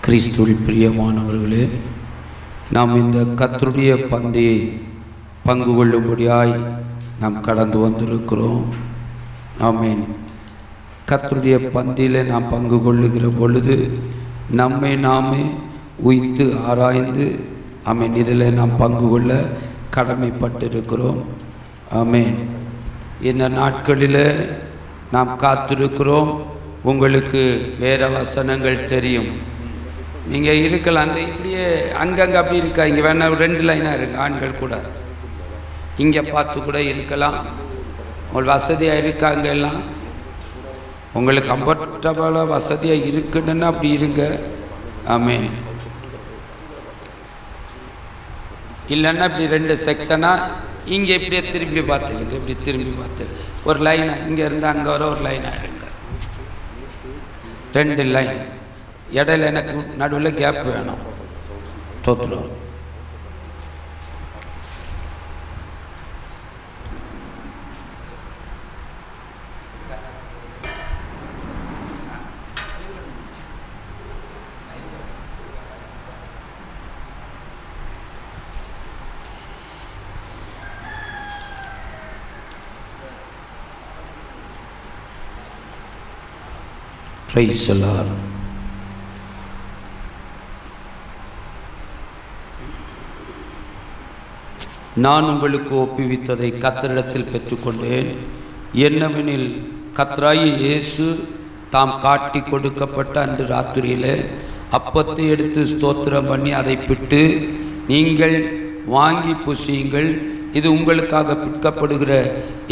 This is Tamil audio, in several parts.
கிறிஸ்துவில் பிரியமானவர்களே, நாம் இந்த கர்த்தருடைய பந்தியை பங்கு கொள்ளும்படியாய் நாம் கடந்து வந்திருக்கிறோம். ஆமென். கர்த்தருடைய பந்தியில் நாம் பங்கு கொள்ளுகிற பொழுது நம்மை நாமே உய்த்து ஆராய்ந்து ஆமென் இதில் நாம் பங்கு கொள்ள கடமைப்பட்டிருக்கிறோம். ஆமென். இந்த நாட்களில் நாம் காத்திருக்கிறோம். உங்களுக்கு வேற வசனங்கள் தெரியும். நீங்கள் இருக்கலாம், அந்த இப்படியே அங்கங்கே அப்படி இருக்கா, இங்கே வேணால் 2 லைனாக இருக்குது. ஆண்கள் கூட இங்கே பார்த்து கூட இருக்கலாம். உங்களுக்கு வசதியாக இருக்காங்க எல்லாம், உங்களுக்கு கம்ஃபர்டபுளாக வசதியாக இருக்குன்னு அப்படி இருங்க. ஆமென். இல்லைன்னா இப்படி 2 செக்ஷனாக இங்கே இப்படியே திரும்பி பார்த்துருங்க. இப்படி திரும்பி பார்த்து ஒரு லைனாக இங்கே இருந்தால் அங்கே வர ஒரு லைனாக இருங்க. 2 லைன் இடையில எனக்கு நடுவில் கேப் வேணும். தோற்றுடும். Praise the Lord. நான் உங்களுக்கு ஒப்புவித்ததை கர்த்தரிடத்தில் பெற்றுக்கொண்டேன். என்னவெனில் கர்த்தராகிய இயேசு தாம் காட்டி கொடுக்கப்பட்ட அன்று ராத்திரியிலே அப்பத்தை எடுத்து ஸ்தோத்திரம் பண்ணி அதை பிட்டு, நீங்கள் வாங்கி புசியுங்கள், இது உங்களுக்காக பிற்கப்படுகிற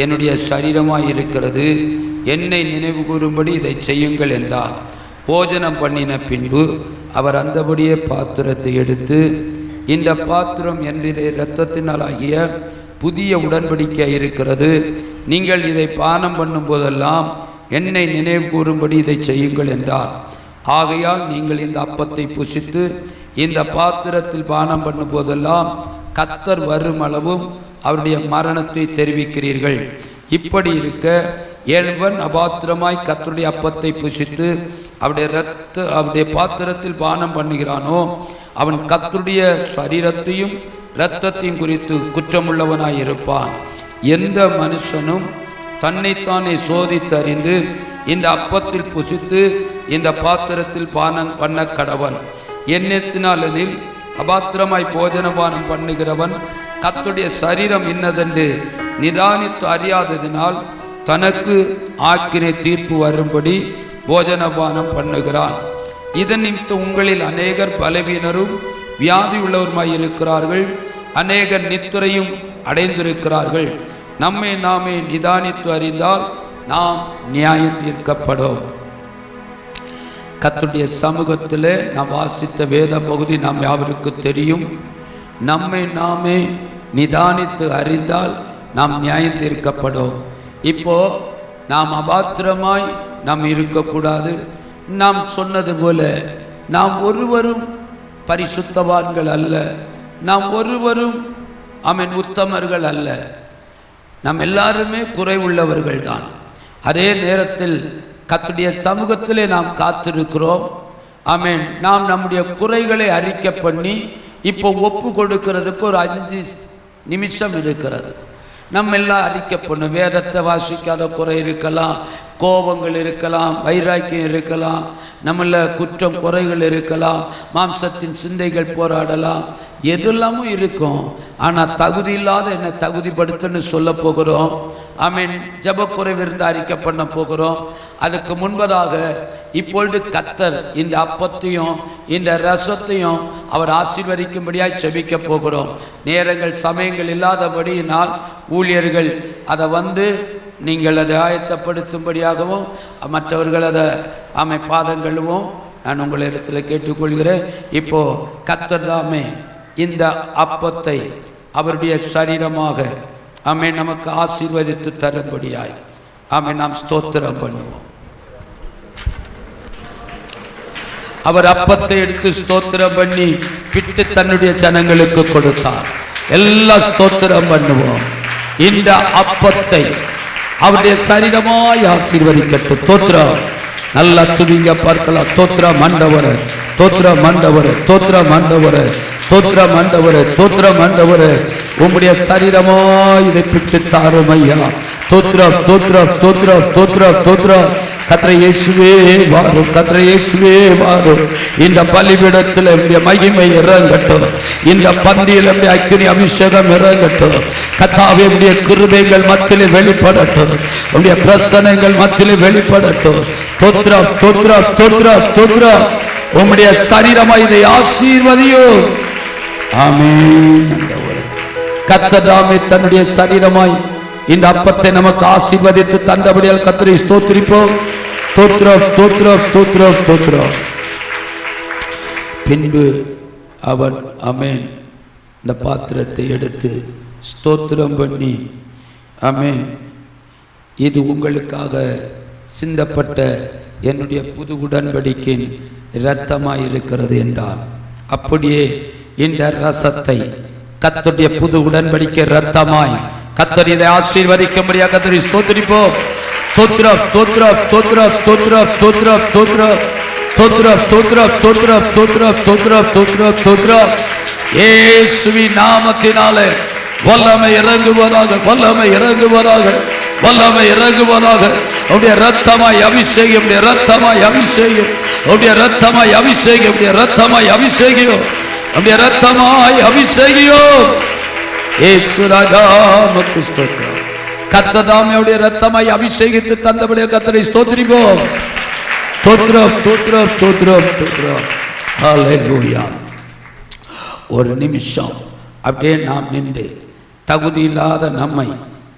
என்னுடைய சரீரமாய் இருக்கிறது, என்னை நினைவு கூறும்படி இதை செய்யுங்கள் என்றார். போஜனம் பண்ணின பின்பு அவர் அந்தபடியே பாத்திரத்தை எடுத்து, இந்த பாத்திரம் என்னுடைய இரத்தத்தினாலாகிய புதிய உடன்படிக்கை இருக்கிறது, நீங்கள் இதை பானம் பண்ணும் போதெல்லாம் என்னை நினைவு கூறும்படி இதை செய்யுங்கள் என்றார். ஆகையால் நீங்கள் இந்த அப்பத்தை புசித்து இந்த பாத்திரத்தில் பானம் பண்ணும் போதெல்லாம் கர்த்தர் வரும் அளவும் அவருடைய மரணத்தை தெரிவிக்கிறீர்கள். இப்படி இருக்க எவன் அபாத்திரமாய் கர்த்தருடைய அப்பத்தை புசித்து அவருடைய பாத்திரத்தில் பானம் பண்ணுகிறானோ அவன் கர்த்தருடைய சரீரத்தையும் இரத்தத்தையும் குறித்து குற்றமுள்ளவனாய் இருப்பான். எந்த மனுஷனும் தன்னைத்தானே சோதித்தறிந்து இந்த அப்பத்தில் புசித்து இந்த பாத்திரத்தில் பானம் பண்ண கடவன். எண்ணத்தினாலெனில் அபாத்திரமாய் போஜனபானம் பண்ணுகிறவன் கர்த்தருடைய சரீரம் இன்னதென்று நிதானித்து அறியாததினால் தனக்கு ஆக்கினை தீர்ப்பு வரும்படி போஜனபானம் பண்ணுகிறான். இதன் நிமித்தம் உங்களில் அநேகர் பலவீனரும் வியாதி உள்ளவருமாய் இருக்கிறார்கள், அநேகர் நித்திரையும் அடைந்திருக்கிறார்கள். நம்மை நாமே நிதானித்து அறிந்தால் நாம் நியாயம் தீர்க்கப்படும். கர்த்தருடைய சமூகத்தில் நாம் வாசித்த வேத பகுதி நாம் யாவருக்கு தெரியும். நம்மை நாமே நிதானித்து அறிந்தால் நாம் நியாயம் தீர்க்கப்படும். இப்போ நாம் அபாத்திரமாய் நாம் இருக்கக்கூடாது. நாம் சொன்னது போல நாம் ஒருவரும் பரிசுத்தவான்கள் அல்ல, நாம் ஒருவரும் உத்தமர்கள் அல்ல, நாம் எல்லாருமே குறைவுள்ளவர்கள் தான். அதே நேரத்தில் கர்த்தருடைய சமூகத்திலே நாம் காத்திருக்கிறோம். ஆமென். நாம் நம்முடைய குறைகளை அறிக்கை பண்ணி இப்போ ஒப்பு கொடுக்கிறதுக்கு ஒரு 5 நிமிஷம் இருக்கிறது. நம்ம எல்லாம் அறிக்கை பண்ணும். வேதத்தை வாசிக்காத குறை இருக்கலாம், கோபங்கள் இருக்கலாம், வைராக்கியம் இருக்கலாம், நம்மள குற்றம் குறைகள் இருக்கலாம், மாம்சத்தின் சிந்தைகள் போராடலாம், எதெல்லாமும் இருக்கும். ஆனால் தகுதி இல்லாத என்னை தகுதிப்படுத்துன்னு சொல்ல போகிறோம். ஆமென். ஜெபக்குறைவிருந்து அறிக்கை பண்ண போகிறோம். அதுக்கு முன்பதாக இப்பொழுது கர்த்தர் இந்த அப்பத்தையும் இந்த ரசத்தையும் அவர் ஆசீர்வதிக்கும்படியாய் ஜெபிக்க போகிறோம். நேரங்கள் சமயங்கள் இல்லாதபடியினால் ஊழியர்கள் அதை நீங்கள் அதை ஆயத்தப்படுத்தும்படியாகவும் மற்றவர்கள் அதை பாதங்களும் நான் உங்களிடத்தில் கேட்டுக்கொள்கிறேன். இப்போ கர்த்தர் தாமே இந்த அப்பத்தை அவருடைய சரீரமாக நமக்கு ஆசீர்வதித்து தரும்படியாய் நாம் ஸ்தோத்திரம் பண்ணுவோம். அவர் அப்பத்தை எடுத்து ஸ்தோத்திரம் பண்ணி பிட்டு தன்னுடைய ஜனங்களுக்கு கொடுத்தார். எல்லாம் ஸ்தோத்திரம் பண்ணுவோம். இந்த அப்பத்தை அவருடைய சரீரமாய் ஆசீர்வதிக்கட்டும். தோத்திரம் நல்லா துதிங்க பார்க்கலாம். தோத்திரம் ஆண்டவரே, தோத்திரம் ஆண்டவரே, தோத்திரம் ஆண்டவரே, தோத்திரம் ஆண்டவரே, தோத்திரம் ஆண்டவரே, உம்முடைய சரீரமாய் இதை பிட்டு தாரும் ஐயா. தோத்திரம் தோத்திரம் தோத்திரம் தோத்திரம் தோத்திரம். கர்த்தரே இயேசுவே வாரும், கர்த்தரே இயேசுவே வாரும். இந்த பலிபீடத்தில் நம்முடைய மகிமை இறங்கட்டும். இந்த பந்தியில் நம்முடைய அக்கினி அபிஷேகம் இறங்கட்டும். கர்த்தாவே நம்முடைய கிருபைகள் மத்தியிலே வெளிப்படட்டும், நம்முடைய பிரசன்னங்கள் மத்தியிலே வெளிப்படட்டும். தோத்திரம் தோத்திரம் தோத்திரம் தோத்திரம். உம்முடைய சரீரமாய் இதை ஆசீர்வதியோ. ஆமென். கர்த்தர் தாமே தன்னுடைய சரீரமாய் இந்த அப்பத்தை நமக்கு ஆசீர்வதித்து தந்தபடியால் கர்த்தரை ஸ்தோத்திரிப்போம். தோத்திரம் தோத்திரம் தோத்திரம் தோத்திரம். பின்பு அவன் ஆமென் இந்த பாத்திரத்தை எடுத்து ஸ்தோத்திரம் பண்ணி ஆமென், இது உங்களுக்காக சிந்தப்பட்ட என்னுடைய புது உடன்படிக்கையின் இரத்தமாய் இருக்கிறது என்றான். அப்படியே இந்த ரசத்தை கர்த்தருடைய புது உடன்படிக்கை இரத்தமாய் கர்த்தர் இதை ஆசீர்வதிக்கும்படியாக கர்த்தரை ஸ்தோத்திரிப்போம். தோத்திரம் தோத்திரம் தோத்திரம் தோத்திரம் தோத்திரம் தோத்திரம் தோத்திரம் தோத்திரம் தோத்திரம் தோத்திரம் தோத்திரம் தோத்திரம் தோத்திரம். இயேசுவின் நாமத்தினாலே வல்லமை இறங்குவதாக, வல்லமை இறங்குவதாக, வல்லமை இறங்குவதாக. அவருடைய ரத்தமாய் அபிஷேகம், அவருடைய ரத்தமாய் அபிஷேகம், அவருடைய ரத்தமாய் அபிஷேகம், அவருடைய ரத்தமாய் அபிஷேகம், அவருடைய ரத்தமாய் அபிஷேகம். இயேசு ராஜா நமக்கு ஸ்தோத்திரம். கர்த்தர் தாமே அவருடைய ரத்தமாய் அபிஷேகித்து தந்தபடியால் கர்த்தரை ஸ்தோத்திரிப்போம். தோத்திரம் தோத்திரம் தோத்திரம் தோத்திரம். ஹல்லேலூயா. ஒரு நிமிஷம் அப்படியே நாம் நின்று தகுதி இல்லாத நம்மை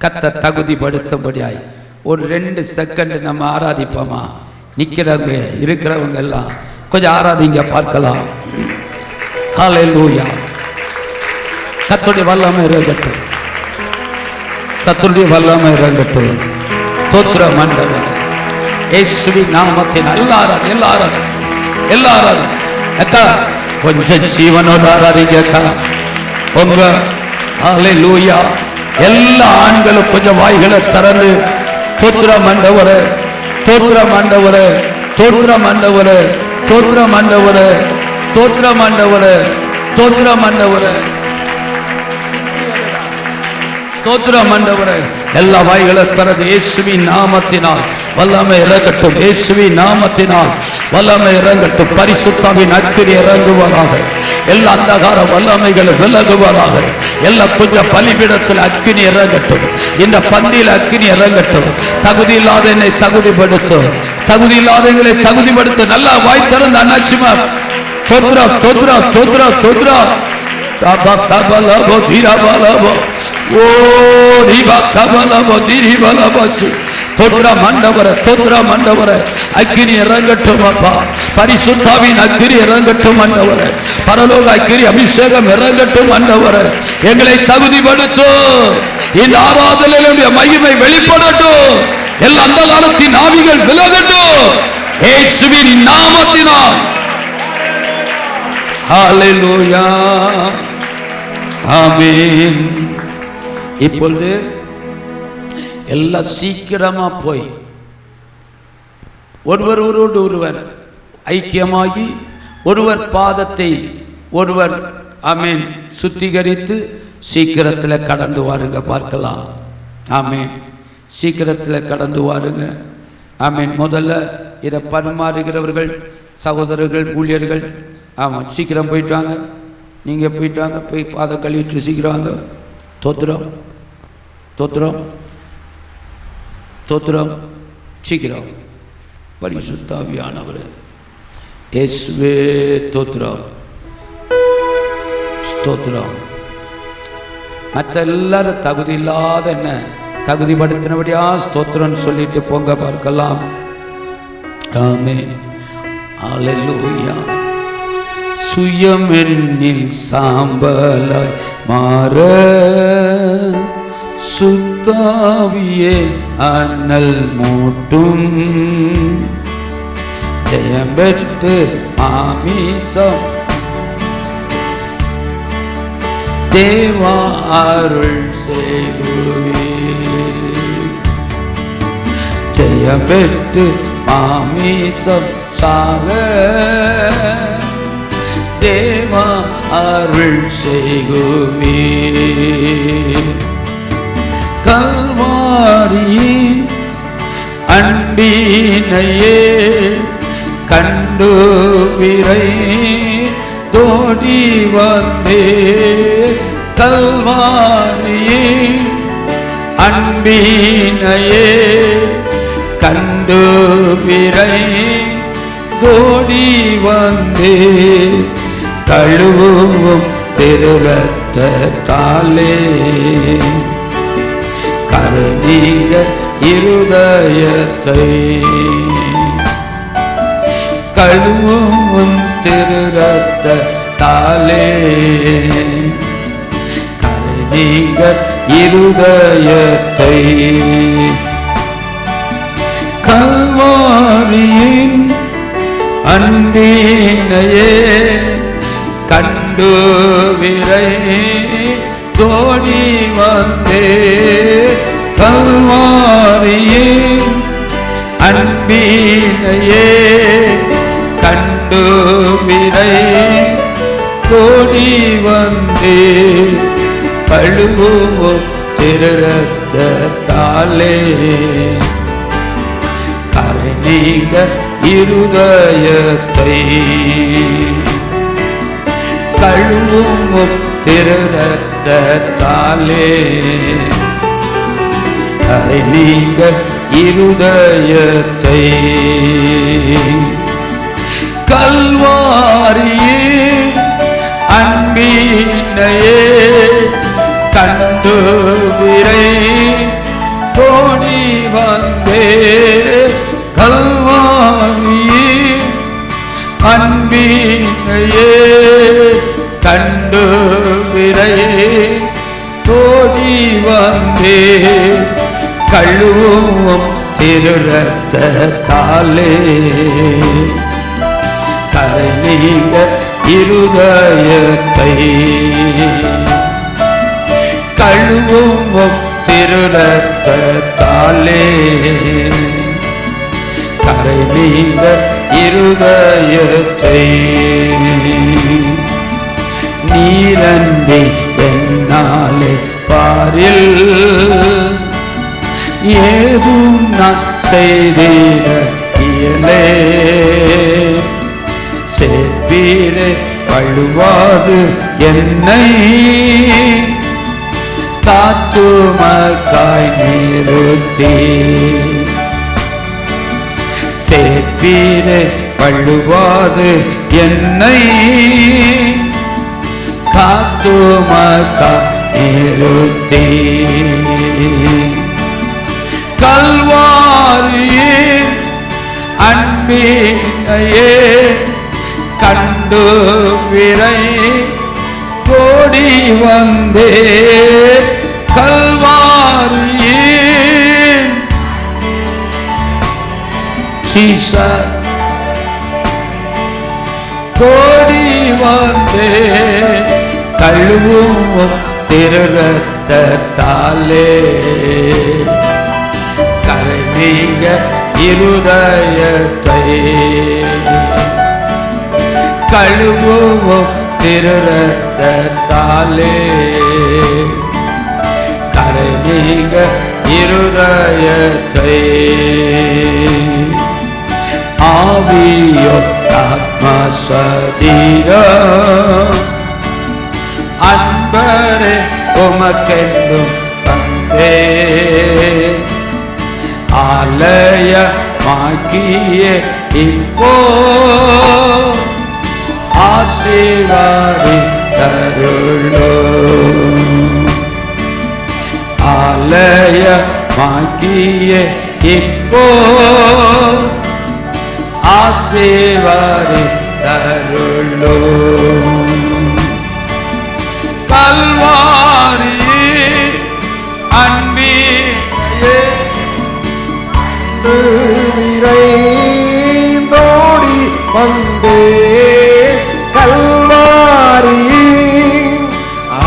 கர்த்தர் தகுதிப்படுத்தும்படியாய் ஒரு 2 செகண்ட் நம்ம ஆராதிப்போமா? நிற்கிறவங்க இருக்கிறவங்க எல்லாம் கொஞ்சம் ஆராதிங்க பார்க்கலாம். ஹல்லேலூயா. கர்த்தருடைய வல்லமை இறங்கட்டும், கர்த்தருடைய வல்லமை இறங்கட்டும். ஸ்தோத்திர மண்டபம் இயேசுவின் நாமத்தின் எல்லாரும் எல்லாரும் எல்லாரும் அக்கா கொஞ்சம் ஜீவனோட ஆராதிங்க அக்கா உங்க. ஹல்லேலூயா. எல்லா ஆண்களும் கொஞ்சம் வாய்களை திறந்து ஸ்தோத்திர மண்டவரே, ஸ்தோத்திர மண்டவரே, ஸ்தோத்திர மண்டவரே, ஸ்தோத்திர மண்டவரே, ஸ்தோத்திர மண்டவரே, ஸ்தோத்திர மண்டவரே, ஸ்தோத்திர மண்டவரே. எல்லா வாய்களை திறந்து இயேசுவின் நாமத்தினால் வல்லமை இறங்கட்டும், இயேசுவின் நாமத்தினால் வல்லமை இறங்கட்டும். பரிசுத்தாவின் அக்கினி இறங்குவதாக, எல்லா அந்தகார வல்லமைகள் விலகுவதாக. எல்லா கொஞ்சம் பலிபீடத்தில் அக்கினி இறங்கட்டும், இந்த பந்தியில் அக்கினி இறங்கட்டும். தகுதி இல்லாத என்னை தகுதிப்படுத்தும், தகுதி இல்லாதவங்களை தகுதிப்படுத்தும். நல்லா வாய் திறந்து அண்ணாச்சிமா தோத்ரா தோத்ரா தோத்ரா தோத்ரா ஓ ரிபா கபலபோ திரிபலபசு தோத்ர மண்டவர, தோத்ர மண்டவர. அக்கினி இறங்கட்டும் அப்பா, பரிசுத்தாவின் அக்கினி இறங்கட்டும் மண்டவர, பரலோக அக்கினி அபிஷேகம் இறங்கட்டும் மண்டவர. எங்களை தகுதிப்படுத்தும், இந்த ஆராதனையினுடைய மகிமை வெளிப்படட்டும். எல்லா அந்த காலத்தின் ஆவிகள் விலகட்டும் இயேசுவின் நாமத்தினால். ஹல்லேலூயா. ஆமென். இப்பொழுது எல்லாம் சீக்கிரமா போய் ஒருவரோடு ஒருவர் ஐக்கியமாகி ஒருவர் பாதத்தை ஒருவர் ஆமென் சுத்திகரித்து சீக்கிரத்தில் கடந்து வாருங்க பார்க்கலாம். ஆமென். சீக்கிரத்தில் கடந்து வாருங்க. ஆமென். முதல்ல இதை பரிமாறுகிறவர்கள் சகோதரர்கள் ஊழியர்கள், ஆமாம் சீக்கிரம் போயிட்டு வாங்க. நீங்கள் போயிட்டு வாங்க, போய் பாதம் கழுவிட்டு சீக்கிரம் வாங்க. தோத்திரம் தோத்திரம் தோத்திரம் சீக்கிரம். பரிசுத்தாவியானவர் இயேசுவே தோத்திரம் ஸ்தோத்திரம். மற்ற எல்லாரும் தகுதி இல்லாத என்ன தகுதிப்படுத்தினபடியா ஸ்தோத்திரம் சொல்லிட்டு போங்க பார்க்கலாம். ஆமென். ஹல்லேலூயா. சுயம் என்னில் சாம்பலாய் மாற சுத்தாவியே அனல் மூட்டும். ஜெயம் பெற்று மாமிசம் தேவா அருள் செய்குவே. ஜெயம் பெற்று மாமிசம் சாக தேவா அருள் செய்குவே. கல்வாரியின் அன்பினையே கண்டு விரை தோடி வந்தே. கல்வாரியின் அன்பினையே கண்டு விரை தோடி வந்தே. கழுவும் திருரத்தாலே கருணீங்க இருதயத்தை. கழுவும் திருரத்தாலே கருணீங்க இருதயத்தை. கல்வாரியின் அன்பினையே கண்டு விரை தோடி வந்தே. கல்வாரியின் அன்பினையே கண்டு விரை தோடி வந்தே. கழுவும் திருரத்தாலே கருணீங்க இருதயத்தை. கழுவும் திருரத்தாலே கருணீங்க இருதயத்தை. கல்வாரியே அன்பினையே கண்டு விரை கோடி வந்தே கல்வாரியே அன்பினையே கண்டு விரை கோடி வந்தே கழுவும் திரு ரத்தத்தாலே கரை நீங்க இருதயத்தை கழுவும் திரு ரத்தத்தாலே கரை நீங்க இருதயத்தை நீரன்றி என்னாலே பாரில் ஏதும் நான் செய்திட இயலே சேர்ப்பீரே வழுவாது என்னை காத்துமக்காய் நிறுத்தி சேர்ப்பீரே வழுவாது என்னை காத்துமக்காய் நிறுத்தி கல்வாரியே அன்பினையே கண்டு விரை கோடி வந்தே கல்வாரியே ஜீசஸ் கோடி வந்தே கழுவும் திரு ரத்தத்தாலே கரை நீங்க இருதயத்தை கழுவும் திரு ரத்தத்தாலே கரை நீங்க இருதயத்தை ஆவியோ ஆத்மா சரீரம் அன்பரே உமக்கென்றும் தந்தே ஆலயமாக்கிய இப்போ ஆசீர்வாதி தருளோ ஆலயமாக்கிய இப்போ ஆசீர்வாதி தருளோ கல்வாரியே அன்பினையே விரைந்தோடி வந்தே கல்வாரி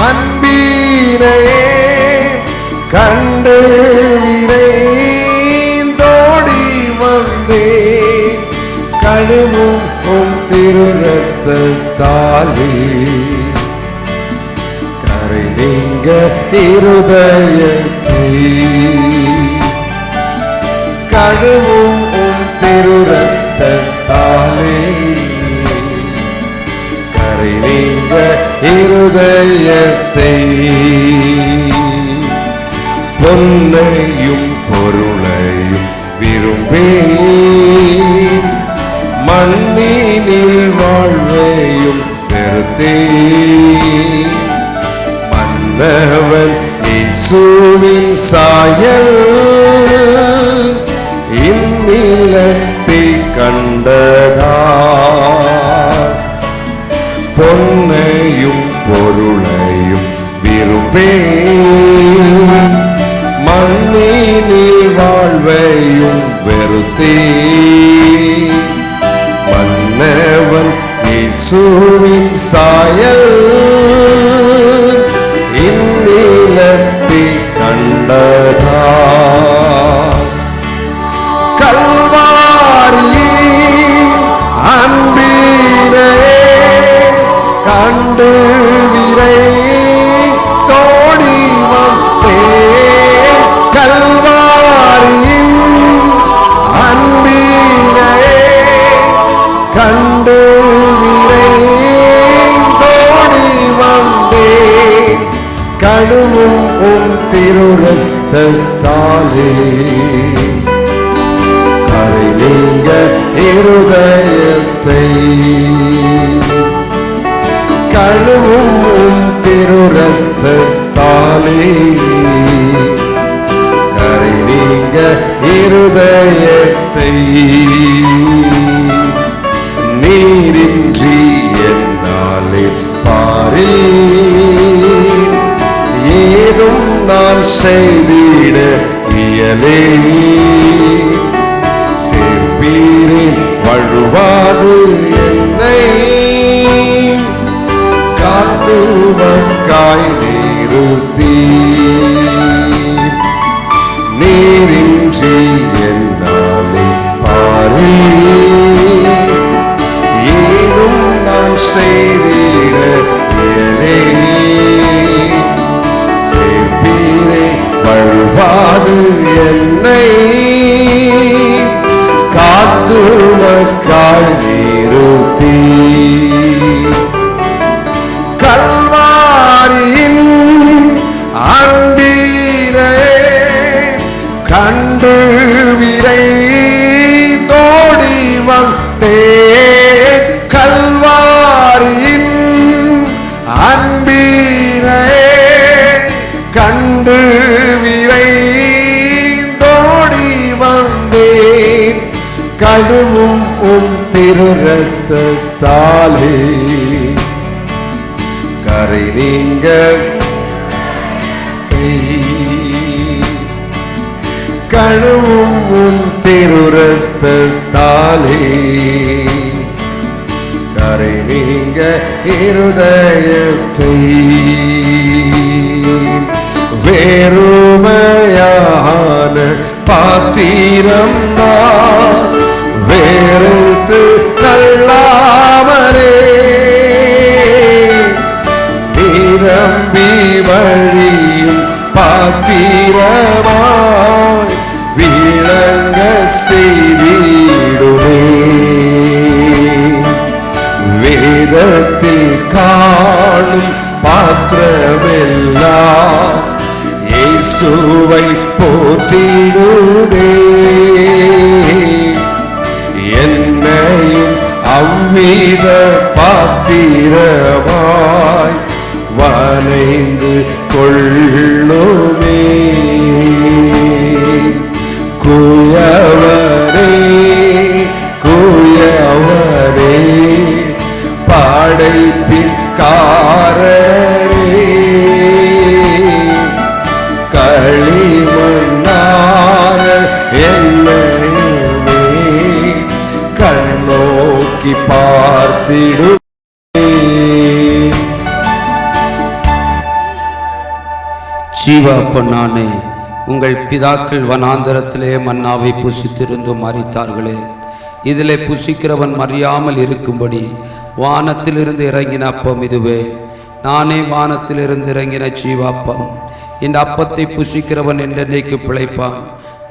அன்பினையே கண்டு விரைந்தோடி வந்தே கழுவும் உம் திரு ரத்தத்தாலே கரை நீங்க இருதயத்தை கழுவும் உம் திரு ரத்தத்தாலே கரை நீங்க இருதயத்தை பொன்னையும் பொருளையும் விரும்பி மண்ணினில் வாழ்வையும் பெருத்தே மன்னவன் இயேசுவின் சாயல் இந்நிலத்தை கண்டதா பொன்னையும் பொருளையும் விரும்பே மண்ணினில் வாழ்வையும் வெறுத்தே மன்னவன் இயேசுவின் சாயல் இந்நிலத்தை கண்டதா கல்வாரி அன்பினையே கண்டு விரை தோடி வந்தே கல்வாரியின் அன்பினையே கண்டு விரை தோடி வந்தே கழுவும் உம் திரு ரத்தத்தாலே கரை நீங்க இருதயத்தை கழுவும் திரு ரத்தத்தாலே கரை நீங்க இருதயத்தை நீரின்றி என்னாலே பாரி ஏதும் நான் செய்திட இயலே சேர்ப்பீரே வழுவாது என்னை காத்துவக்காய் நிறுத்தி நீரின்றி என்னாலே பாரி ஏதும் நான் செய்திட இயலே சேர்ப்பீரே வழுவாது என்னை காத்துவக்காய் நிறுத்தி கல்வாரியின் அன்பீரே கண்டு விரைந்தோடி வந்தே கல்வாரியின் அன்பீரே கண்டு விரைந்தோடி வந்தேன் கழுவும் உம் திரு ரத்தத்தாலே கரை நீங்க கழுவும் உன் திரு ரத்தத்தாலே கரை நீங்க இருதயத்தை வேறுமையான பாத்திரம் தான் வேறுத்து தள்ளாமலே நிரம்பி வழியும் பாத்திரமாய் விளங்க செய்திடுமே வேதத்தில் காணும் பாத்திரமெல்லாம் இயேசுவை போற்றிடுதே என்னையும் அவ்வித பாத்திரமாய் வளைந்து கொள்ளுமே குயவரே குயவரே படைப்பிற்காரரே களிமண்ணான என்னையுமே கண்ணோக்கி பார்த்திடு ஜீவ அப்பனானே, உங்கள் பிதாக்கள் வனாந்தரத்திலே மன்னாவை புசித்திருந்தும் மரித்தார்களே, இதிலே புசிக்கிறவன் மறியாமல் இருக்கும்படி வானத்திலிருந்து இறங்கின அப்பம் இதுவே. நானே வானத்திலிருந்து இறங்கின ஜீவாப்பம். இந்த அப்பத்தை புசிக்கிறவன் என்றென்றைக்கு பிழைப்பான்.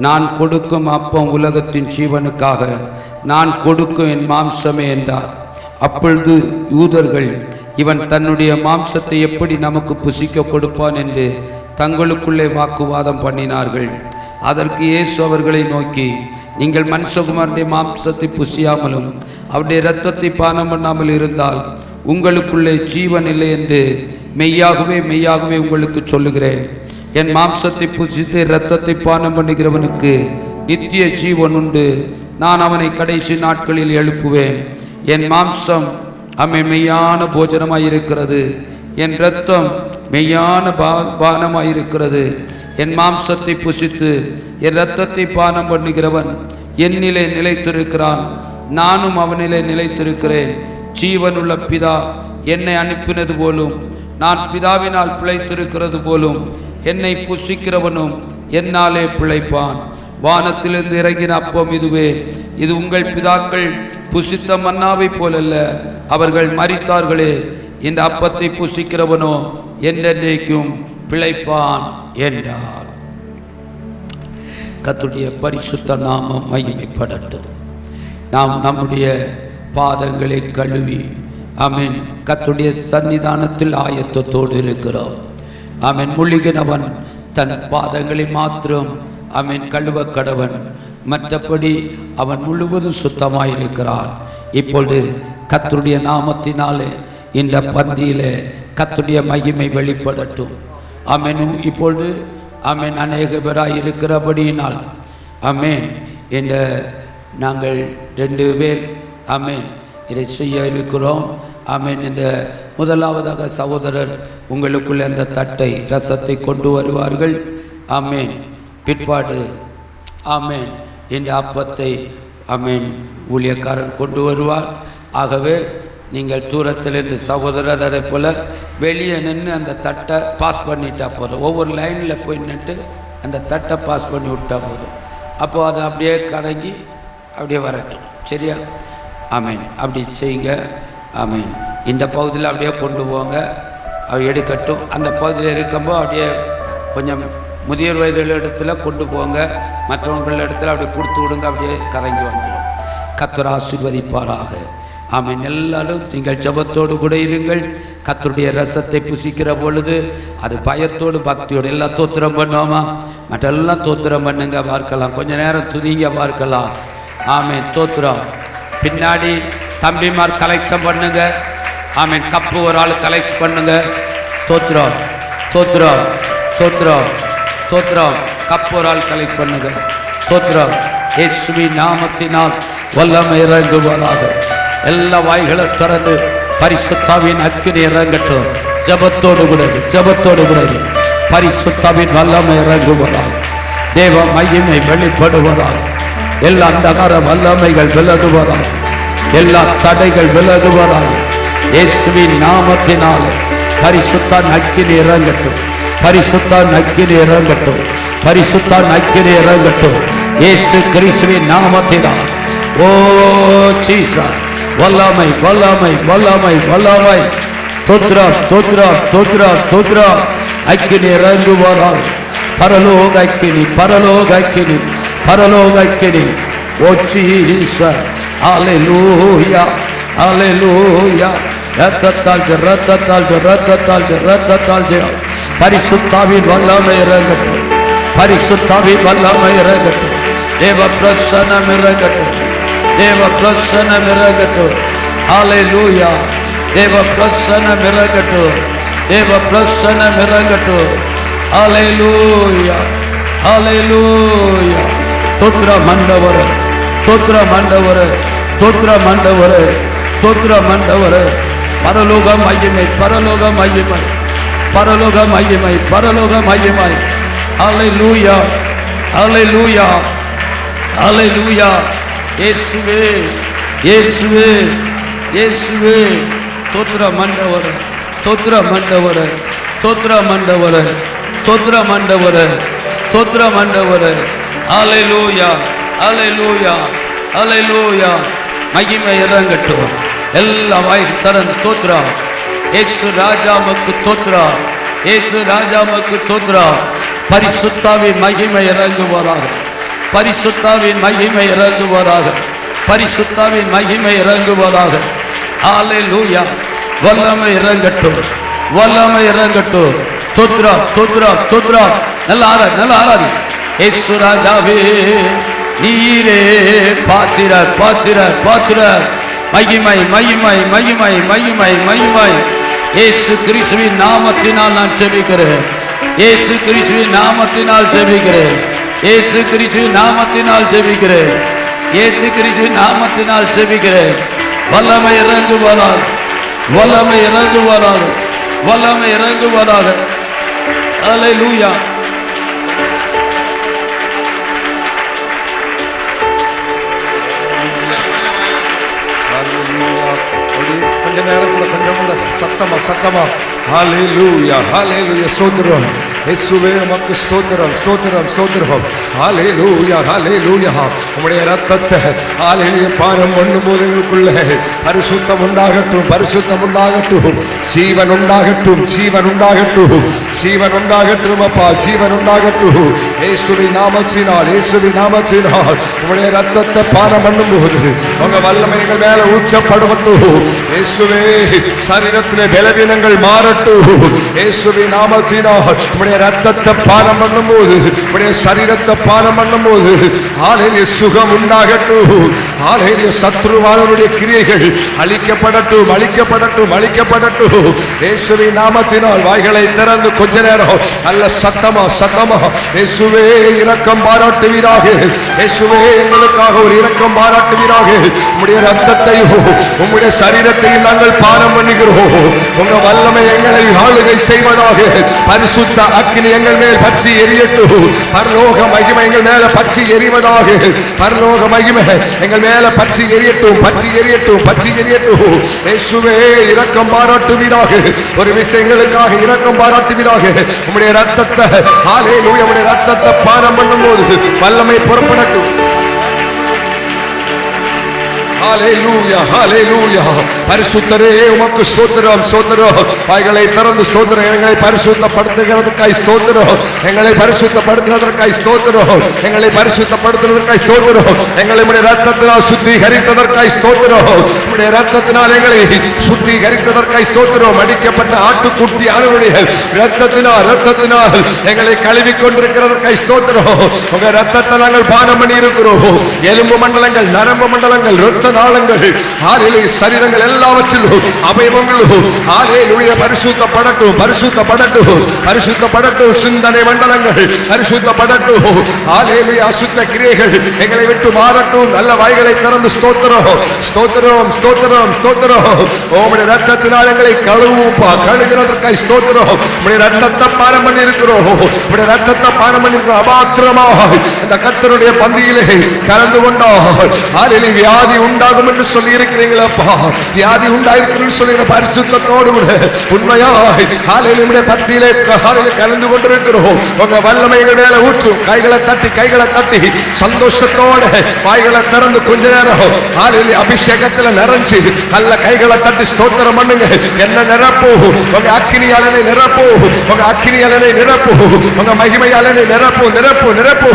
நான் கொடுக்கும் அப்பம் உலகத்தின் ஜீவனுக்காக நான் கொடுக்கும் என் மாம்சமே என்றார். அப்பொழுது யூதர்கள், இவன் தன்னுடைய மாம்சத்தை எப்படி நமக்கு புசிக்க கொடுப்பான் என்று தங்களுக்குள்ளே வாக்குவாதம் பண்ணினார்கள். அதற்கு இயேசு அவர்களை நோக்கி, நீங்கள் மனுஷகுமாரனுடைய மாம்சத்தை புசியாமலும் அவருடைய இரத்தத்தை பானம் பண்ணாமல் இருந்தால் உங்களுக்குள்ளே ஜீவன் இல்லை என்று மெய்யாகவே மெய்யாகவே உங்களுக்கு சொல்லுகிறேன். என் மாம்சத்தை புசித்து இரத்தத்தை பானம் பண்ணுகிறவனுக்கு நித்திய ஜீவன் உண்டு. நான் அவனை கடைசி நாட்களில் எழுப்புவேன். என் மாம்சம் மெய்யான போஜனமாயிருக்கிறது, என் இரத்தம் மெய்யான பானமாயிருக்கிறது. என் மாம்சத்தை புசித்து என் இரத்தத்தை பானம் பண்ணுகிறவன் என்னிலே நிலைத்திருக்கிறான், நானும் அவனிலே நிலைத்திருக்கிறேன். ஜீவனுள்ள பிதா என்னை அனுப்பினது போலும் நான் பிதாவினால் பிழைத்திருக்கிறது போலும் என்னை புசிக்கிறவனும் என்னாலே பிழைப்பான். வானத்திலிருந்து இறங்கின அப்பம் இதுவே. இது உங்கள் பிதாக்கள் புசித்த மன்னாவை போலல்ல, அவர்கள் மரித்தார்களே. இந்த அப்பத்தை புசிக்கிறவனோ என்றென்றைக்கும் பிழைப்பான் என்றார். கர்த்தருடைய பரிசுத்த நாமம் மகிமைப்படட்டும். நாம் நம்முடைய பாதங்களை கழுவி ஆமென் கர்த்தருடைய சன்னிதானத்தில் ஆயத்தத்தோடு இருக்கிறோம். ஆமென். முழுகினவன் தன் பாதங்களை மாத்திரம் ஆமென் கழுவ கடவன். மற்றபடி அவன் முழுவதும் சுத்தமாயிருக்கிறான். இப்பொழுது கர்த்தருடைய நாமத்தினாலே இந்த பந்தியிலே கர்த்தருடைய மகிமை வெளிப்படட்டும். ஆமென். இப்பொழுது ஆமென் அநேக பேராய் இருக்கிறபடியினால் ஆமென் இந்த நாங்கள் 2 பேர் ஆமென் இதை செய்ய இருக்கிறோம். ஆமென். இந்த முதலாவதாக சகோதரர் உங்களுக்குள்ள அந்த தட்டை ரசத்தை கொண்டு வருவார்கள். ஆமென். பிற்பாடு ஆமென் இந்த அப்பத்தை ஆமென் ஊழியக்காரர் கொண்டு வருவார். ஆகவே நீங்கள் தூரத்திலிருந்து சகோதரர் அதை போல் வெளியே நின்று அந்த தட்டை பாஸ் பண்ணிட்டா போதும். ஒவ்வொரு லைனில் போய் நின்று அந்த தட்டை பாஸ் பண்ணி விட்டால் போதும். அப்போது அதை அப்படியே கலங்கி அப்படியே வரட்டும். சரியா? ஆமென். அப்படி செய்யுங்க. ஆமென். இந்த பகுதியில் அப்படியே கொண்டு போங்க. அவர் எடுக்கட்டும். அந்த பகுதியில் இருக்கும்போது அப்படியே கொஞ்சம் முதியோர் வயதுள்ள இடத்துல கொண்டு போங்க. மற்றவர்கள் இடத்துல அப்படியே கொடுத்து விடுங்க. அப்படியே கலங்கி வந்துடும். கர்த்தர் ஆசீர்வதிப்பாராக. ஆமென். எல்லாரும் நீங்கள் ஜெபத்தோடு கூட இருங்கள். கர்த்தருடைய ரசத்தை புசிக்கிற பொழுது அது பயத்தோடு பக்தியோடு எல்லாம் தோத்திரம் பண்ணுவோமா? மற்றெல்லாம் தோத்திரம் பண்ணுங்க பார்க்கலாம். கொஞ்ச நேரம் துதிங்க பார்க்கலாம். ஆமென். தோத்திரம். பின்னாடி தம்பிமார் கலெக்ஷன் பண்ணுங்க. ஆமென். கப்பு ஒரு ஆள் கலெக்ட் பண்ணுங்க. தோத்திரம் தோத்திரம் தோத்திரம் தோத்திரம். கப்பு ஒரு ஆள் கலெக்ட் பண்ணுங்க. தோத்திரம். இயேசுவின் நாமத்தினால் வல்லமை இறங்குவதாக. எல்லா வாய்களை திறந்து பரிசுத்தாவின் அக்கினி இறங்கட்டும். ஜபத்தோடு கூட ஜபத்தோடு கூட பரிசுத்தாவின் வல்லமை இறங்குவதாக. தேவ மகிமை வெளிப்படுவதாக. எல்லா அந்தகார வல்லமைகள் விலகுவதாக. எல்லா தடைகள் விலகுவதாக. இயேசுவின் நாமத்தினாலே பரிசுத்தான் அக்கினி இறங்கட்டும். பரிசுத்தான் அக்கினி இறங்கட்டும். பரிசுத்தான் அக்கினி இறங்கட்டும். இயேசு கிறிஸ்துவின் நாமத்தினால். ஓ ஜீசஸ். வல்லமை வல்லமை வல்லமை வல்லமை. தோத்ரம் தோத்ரம் தோத்ரம் தோத்ரம். அக்கினி இறங்குவாராக. பரலோக அக்கினி பரலோக அக்கினி பரலோக அக்கினி. ஓ ஜீசஸ். ஹல்லேலூயா ஹல்லேலூயா. ரத்தத்தால் ரத்தத்தால் ரத்தத்தால் ரத்தத்தால் பரிசுத்தாவின் வல்லமை இறங்கட்டும். பரிசுத்தாவின் வல்லமை இறங்கட்டும். தேவ பிரசன்னம் இறங்கட்டும். தேவ பிரசன்னம் இறங்கட்டும். ஹல்லேலூயா. தேவ பிரசன்னம் இறங்கட்டும். தேவ பிரசன்னம் இறங்கட்டும். ஹல்லேலூயா ஹல்லேலூயா. தோத்ர மண்டவரே தோத்ர மண்டவரே தோத்ர மண்டவரே தோத்ர மண்டவரே. பரலோக மகிமை பரலோக மகிமை பரலோக மகிமை பரலோக மகிமை. ஹல்லேலூயா ஹல்லேலூயா ஹல்லேலூயா. இயேசுவே இயேசுவே இயேசுவே. தோத்ர மண்டவரே தோத்ர மண்டவரே தோத்ர மண்டவரே தோத்ர மண்டவரே தோத்ர மண்டவரே. ஹல்லேலூயா ஹல்லேலூயா ஹல்லேலூயா. மகிமை இறங்கட்டும். எல்லா வாய் திறந்து தோத்ரா. இயேசு ராஜாவுக்கு தோத்ரா. இயேசு ராஜாவுக்கு தோத்ரா. பரிசுத்தாவின் மகிமை இறங்குவாராக. பரிசுத்தாவின் மகிமை இறங்குவாராக. பரிசுத்தாவின் மகிமை இறங்குவாராக. ஹல்லேலூயா. வல்லமை இறங்கட்டும். வல்லமை இறங்கட்டும். தோத்ரா தோத்ரா தோத்ரா. நல்ல ஆராதி நல்ல ஆராதி. இயேசு ராஜாவே நீரே பாத்திரர் பாத்திரர் பாத்திரர். மகிமை மகிமை மகிமை மகிமை மகிமை. இயேசு கிறிஸ்துவின் நாமத்தினால் நான் ஜெபிக்கிறேன். இயேசு கிறிஸ்துவின் நாமத்தினால் ஜெபிக்கிறேன். இயேசு கிறிஸ்துவின் நாமத்தினால் ஜெபிக்கிறேன். இயேசு கிறிஸ்துவின் நாமத்தினால் ஜெபிக்கிறேன். வல்லமை இறங்குவாராக. வல்லமை இறங்குவாராக. வல்லமை இறங்குவாராக. ஹல்லேலூயா. கொஞ்ச நேரம் கூட கொஞ்சம் கூட சத்தமா சத்தமா. ஹல்லேலூயா ஹல்லேலூயா. ஸ்தோத்திரம் இயேசுவே உமக்கு ஸ்தோத்திரம் ஸ்தோத்திரம் ஸ்தோத்திரம். ஹல்லேலூயா ஹல்லேலூயா. உம்முடைய இரத்தத்தை ஹல்லேலூயா பானம் பண்ணும்போது எங்களுக்குள்ளே பரிசுத்தம் உண்டாகட்டும் பரிசுத்தம் உண்டாகட்டும். ஜீவன் உண்டாகட்டும் ஜீவன் உண்டாகட்டும் ஜீவன் உண்டாகட்டும் அப்பா ஜீவன் உண்டாகட்டும். இயேசுவின் நாமத்தினால் இயேசுவின் நாமத்தினால் உம்முடைய இரத்தத்தை பானம் பண்ணும்போது உங்க வல்லமை எங்கள் மேல ஊற்றப்படட்டும். இயேசுவே சரீரத்திலே பலவீனங்கள் மாறட்டும். இயேசுவின் நாமத்தினால் உம்முடைய உம்முடைய ரத்தத்தை பானம் பண்ணும்போது, உம்முடைய சரீரத்தை பானம் பண்ணும்போது ஹalleluya சுகம் உண்டாகட்டும். ஹalleluya சத்ருவானவருடைய கிரியைகள் அழிக்கப்படட்டும், அழிக்கப்படட்டும், அழிக்கப்படட்டும். இயேசுவின் நாமத்தினால் வாய்களை திறந்து கொஞ்ச நேரம் நல்ல சத்தமா சத்தமா இயேசுவே இரக்கம் பாராட்டுவீராக, இயேசுவே எங்களுக்காக ஒரு இரக்கம் பாராட்டுவீராக. உம்முடைய ரத்தத்தையும் உம்முடைய சரீரத்தையும் நாங்கள் பானம் பண்ணுகிறோம். உங்க வல்லமை எங்களை ஆளுகை செய்வதாக. பரிசுத்த அக்கினி எங்கள் மேல் பற்றி எரியட்டும். பரலோக மகிமை எங்கள் மேல பற்றி எரிவதாக. பரலோக மகிமை எங்கள் மேல பற்றி எரியட்டும், பற்றி எரியட்டும், பற்றி எரியட்டும். இயேசுவே இரக்கம் பாராட்டுவீராக. ஒரு விஷயங்களுக்காக இரக்கம் பாராட்டுவீராக. உம்முடைய ரத்தத்தை ஹalleluya உம்முடைய ரத்தத்தை பானம் பண்ணும்போது வல்லமை புறப்படட்டும். ஹalleluya ஹalleluya. பரிசுத்தரே உமக்கு ஸ்தோத்திரம் ஸ்தோத்திரம். வாய்களை திறந்து ஸ்தோத்திரம். எங்களை பரிசுத்தப்படுத்துகிறதற்காய் ஸ்தோத்திரம். எங்களை பரிசுத்தப்படுத்துகிறதற்காய் ஸ்தோத்திரம். எங்களை பரிசுத்தப்படுத்துகிறதற்காய் ஸ்தோத்திரம். எங்களை உம்முடைய ரத்தத்தினால் சுத்திகரித்ததற்காய் ஸ்தோத்திரம். உம்முடைய ரத்தத்தினால் எங்களை சுத்திகரித்ததற்காய் ஸ்தோத்திரம். அடிக்கப்பட்ட ஆட்டுக்குட்டி ஆனவருடைய ரத்தத்தினால் எங்களை கழுவி கொண்டிருக்கிறதற்காய் ஸ்தோத்திரம். உங்க ரத்தத்தை நாங்கள் பானம் பண்ணி இருக்கிறோம். எலும்பு மண்டலங்கள், நரம்பு மண்டலங்கள், இரத்த நாளங்கள், ஹalleluya சரீரங்கள் எல்லாவற்றிலும் அவயவங்களும் ஹalleluya பரிசுத்தப்படட்டும், பரிசுத்தப்படட்டும், பரிசுத்தப்படட்டும். சிந்தனை மண்டலங்கள் பரிசுத்தப்படட்டும். ஹalleluya அசுத்த கிரியைகள் எங்களை விட்டு மாறட்டும். நல்ல வாய்களை திறந்து ஸ்தோத்திரம் ஸ்தோத்திரம் ஸ்தோத்திரம் ஸ்தோத்திரம். உம்முடைய ரத்தத்தினால் எங்களை கழுவுகிறதற்காய் ஸ்தோத்திரம். உம்முடைய ரத்தத்தை பானம் பண்ணி இருக்கிறோம். உம்முடைய ரத்தத்தை பானம் பண்ணி இருக்கிறோம். அபாத்திரமாக இந்த கர்த்தருடைய பந்தியிலே கலந்து கொண்டால் ஹalleluya வியாதி உண்டாகும் என்று சொல்லி இருக்கிறீங்களப்பா. வியாதி உண்டாயிருக்கிறேன்னு சொல்லி பரிசுத்தத்தோடு கூட உண்மையாய் ஹalleluya பந்தியிலே ஹalleluya கலந்து கொண்டிருக்கிறோம். உங்க வல்லமை எங்கள் மேல ஊற்றும். கைகளை தட்டி சந்தோஷத்தோட வாய்களை திறந்து கொஞ்ச நேரம் ஹalleluya அபிஷேகத்துல நிறைஞ்சு நல்ல கைகளை தட்டி ஸ்தோத்திரம் பண்ணுங்க. என்ன நிரப்பு, உங்க அக்கினியாலனை நிரப்பு, உங்க அக்கினியாலனை நிரப்பு, உங்க மகிமையாலனை நிரப்பு, நிரப்பு, நிரப்பு,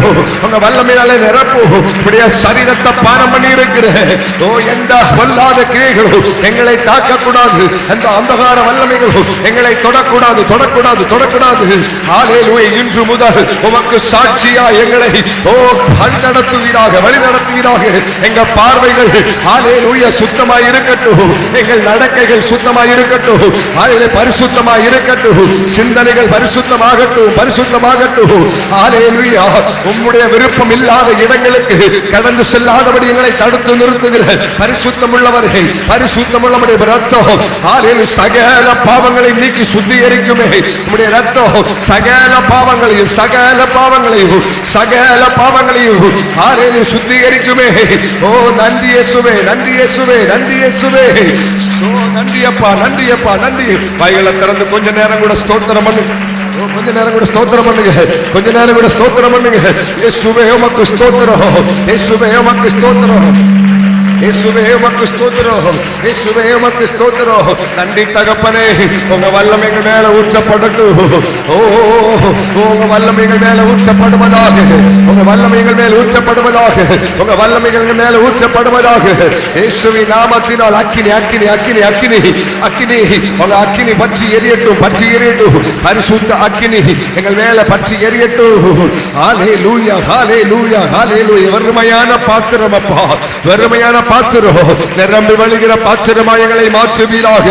உங்க வல்லமையாலே நிரப்பு. உடைய சரீரத்தை பானம் பண்ணி இருக்கிறேன். ஓ எந்த வல்லாத கிரியைகளும் எங்களை தாக்க கூடாது. அந்த அந்தகார வல்லமைகளும் எங்களை தொடக்கூடாது, தொடக்கூடாது, தொடக்கூடாது. ஹalleluya இன்று முதல் உமக்கு சாட்சியா எங்களை ஓ வழி நடத்துவீராக, வழி நடத்துவீராக. எங்க பார்வைகள் ஹalleluya சுத்தமாய் இருக்கட்டும். எங்கள் நடக்கைகள் சுத்தமாய் இருக்கட்டும். ஹalleluya பரிசுத்தமாய் இருக்கட்டும். சிந்தனைகள் பரிசுத்தமாகட்டும், பரிசுத்தமாகட்டும். ஹalleluya உம்முடைய விருப்பம் இல்லாத இடங்களுக்கு கடந்து செல்லாதபடி எங்களை தடுத்து நிறுத்துகிற பரிசுத்தம் உள்ளவரே, பரிசுத்தம் உள்ளவருடைய ரத்தம் ஹalleluya சகல பாவங்களை நீக்கி சுத்திகரிக்குமே. உம்முடைய ரத்தம் சகல பாவங்களையும் சகல பாவங்களையும் சகல பாவங்களையும் ஹalleluya சுத்திகரிக்குமே. ஓ நன்றி இயேசுவே, நன்றி இயேசுவே, நன்றி இயேசுவே. சோ நன்றி அப்பா, நன்றி அப்பா, நன்றி. வாய்களை திறந்து கொஞ்ச நேரம் கூட ஸ்தோத்திரம் பண்ணுங்க. கொஞ்ச நேரம் கூட ஸ்தோத்திரம் பண்ணுங்க. கொஞ்ச நேரம் கூட ஸ்தோத்திரம் பண்ணுங்க. இயேசுவே உமக்கு ஸ்தோத்திரம், இயேசுவே உமக்கு ஸ்தோத்திரம், இயேசுவே உமக்கு ஸ்தோத்திரம், இயேசுவே உமக்கு ஸ்தோத்திரம். நன்றி தகப்பனே. உங்க வல்லமை எங்கள் மேல ஊற்றப்படட்டும். ஓ உங்க வல்லமை எங்கள் மேல ஊற்றப்படுவதாக, உங்க வல்லமை எங்கள் மேல ஊற்றப்படுவதாக, உங்க வல்லமை எங்கள் மேல ஊற்றப்படுவதாக. இயேசுவின் நாமத்தினால் அக்கினி அக்கினி அக்கினி அக்கினி அக்கினி உங்க அக்கினி பற்றி எரியட்டும், பற்றி எரியட்டும். பரிசுத்த அக்கினி எங்கள் மேல பற்றி எரியட்டும். ஹalleluya ஹalleluya ஹalleluya. வெறுமையான பாத்திரம் அப்பா, வெறுமையான பாத்திரம் நிரம்பி வழிகிற பாத்திரமாய் எங்களை மாற்றுவீராக.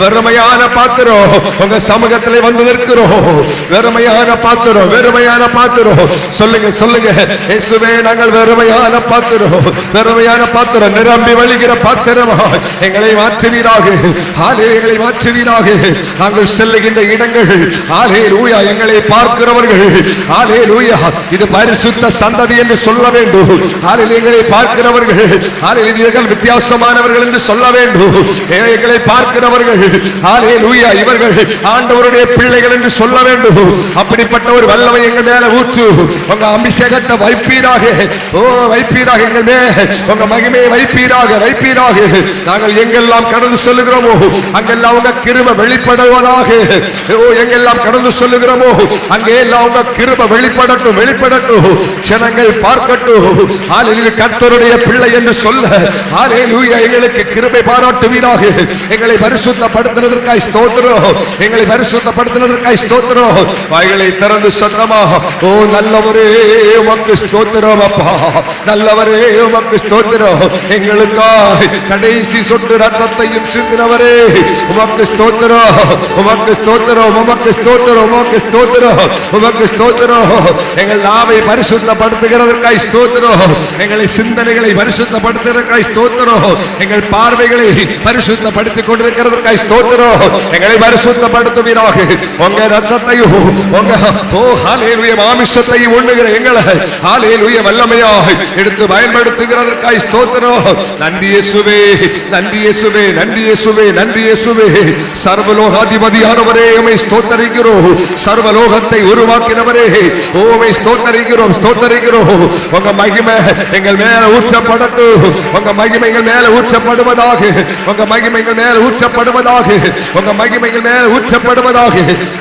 வெறுமையான பாத்திரம் உங்க சமூகத்திலே வந்து நிற்கிறோம். வெறுமையான பாத்திரம், வெறுமையான பாத்திரம். சொல்லுங்க சொல்லுங்க இயேசுவே நாங்கள் வெறுமையான பாத்திரம், வெறுமையான பாத்திரம். நிரம்பி வழிகிற பாத்திரமாய் எங்களை மாற்றுவீராக. ஹalleluya எங்களை மாற்றுவீராக. நாங்கள் செல்லுகின்ற இடங்கள் ஹalleluya எங்களை பார்க்கிறவர்கள் ஹalleluya இது பரிசுத்த சந்ததி என்று சொல்ல வேண்டும். ஹalleluya எங்களை பார்க்கிறவர்கள் ஹalleluya வித்தியாசமானவர்கள் என்று சொல்ல வேண்டும். எங்களை பார்க்கிறவர்கள் ஹalleluya இவர்கள் ஆண்டவருடைய பிள்ளைகள் என்று சொல்ல வேண்டும். அப்படிப்பட்ட ஒரு வல்லமை எங்கள் மேல ஊற்று. உங்க அபிஷேகத்தை வைப்பீராக. ஓ வைப்பீராக எங்கள் மேல் உங்க மகிமையை வைப்பீராக, வைப்பீராக. நாங்கள் எங்கெல்லாம் கடந்து சொல்லுகிறோமோ அங்கெல்லாம் உங்க கிருபை வெளிப்படுவதாக. ஓ எங்கெல்லாம் கடந்து சொல்லுகிறோமோ அங்கே எல்லாம் உங்க கிருபை வெளிப்படட்டும், வெளிப்படட்டும். ஜனங்கள் பார்க்கட்டும் ஹalleluya கர்த்தருடைய பிள்ளை என்று சொல்ல ஹalleluya எங்களுக்கு கிருபை பாராட்டுவீராக. எங்களை பரிசுத்தப்படுத்தினதற்காய் ஸ்தோத்திரம். எங்களை பரிசுத்தப்படுத்தினதற்காய் ஸ்தோத்திரம். வாய்களை திறந்து சத்தமாக ஓ நல்லவரே உமக்கு ஸ்தோத்திரம் அப்பா, நல்லவரே உமக்கு ஸ்தோத்திரம். எங்களுக்காய் கடைசி சொட்டு ரத்தத்தையும் சிந்தினவரே உமக்கு ஸ்தோத்திரம், உமக்கு ஸ்தோத்திரம், உமக்கு ஸ்தோத்திரம், உமக்கு ஸ்தோத்திரம், உமக்கு ஸ்தோத்திரம். எங்கள் நாவை பரிசுத்தப்படுத்துகிறதற்காய் ஸ்தோத்திரம். எங்களை சிந்தனைகளை பரிசுத்தப்படுத்துகிறதற்காய் ஸ்தோத்திரம். எங்கள் பார்வைகளை பரிசுத்தப்படுத்திக் கொண்டிருக்கிறதற்காய் ஸ்தோத்திரம். எங்களை பரிசுத்தப்படுத்துவீராக. உங்க ரத்தத்தையும் உங்க ஓ ஹalleluya மாமிசத்தையும் உண்ணுகிற எங்களை ஹalleluya வல்லமையாய் எடுத்து பயன்படுத்துகிறதற்காய் ஸ்தோத்திரம். நன்றி இயேசுவே, நன்றி இயேசுவே, நன்றி இயேசுவே, நன்றி இயேசுவே. சர்வலோகாதிபதியானவரே உம்மை ஸ்தோத்திரிக்கிறோம். சர்வலோகத்தை உருவாக்கினவரே உம்மை ஸ்தோத்திரிக்கிறோம், ஸ்தோத்திரிக்கிறோம். உங்க மகிமை எங்கள் மேல ஊற்றப்படட்டும். உங்க மகிமை எங்கள் மேல ஊற்றப்படுவதாக. உங்க மகிமை எங்கள் மேல ஊற்றப்படுவதாக. உங்க மகிமை எங்கள் மேல ஊற்றப்படுவதாக.